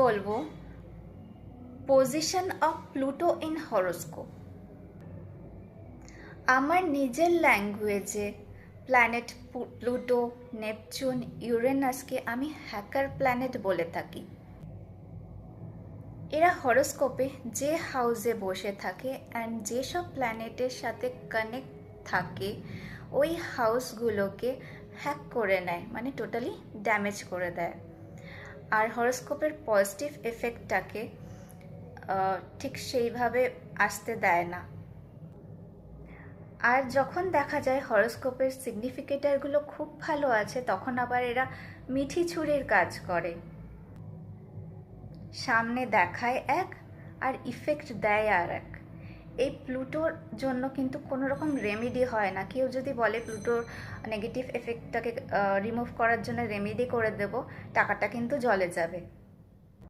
বলবো position of Pluto in horoscope. আমার নিজের ল্যাঙ্গুয়েজে প্ল্যানেট প্লুটো, নেপচুন, ইউরেনাসকে আমি হ্যাকার প্ল্যানেট বলে থাকি। এরা হরোস্কোপে যে হাউসে বসে থাকে অ্যান্ড যেসব প্ল্যানেটের সাথে কানেক্ট থাকে ওই হাউসগুলোকে হ্যাক করে নেয়, মানে টোটালি ড্যামেজ করে দেয়। আর হরোস্কোপের পজিটিভ এফেক্টটাকে ঠিক সেইভাবে আসতে দেয় না। আর যখন দেখা যায় হরোস্কোপের সিগনিফিকেটারগুলো খুব ভালো আছে, তখন আবার এরা মিঠি ছুরির কাজ করে। সামনে দেখায় এক আর ইফেক্ট দেয় আর এক। এই প্লুটোর জন্য কিন্তু কোনো রকম রেমেডি হয় না। কেউ যদি বলে প্লুটোর নেগেটিভ এফেক্টটাকে রিমুভ করার জন্য রেমেডি করে দেব, টাকাটা কিন্তু জলে যাবে।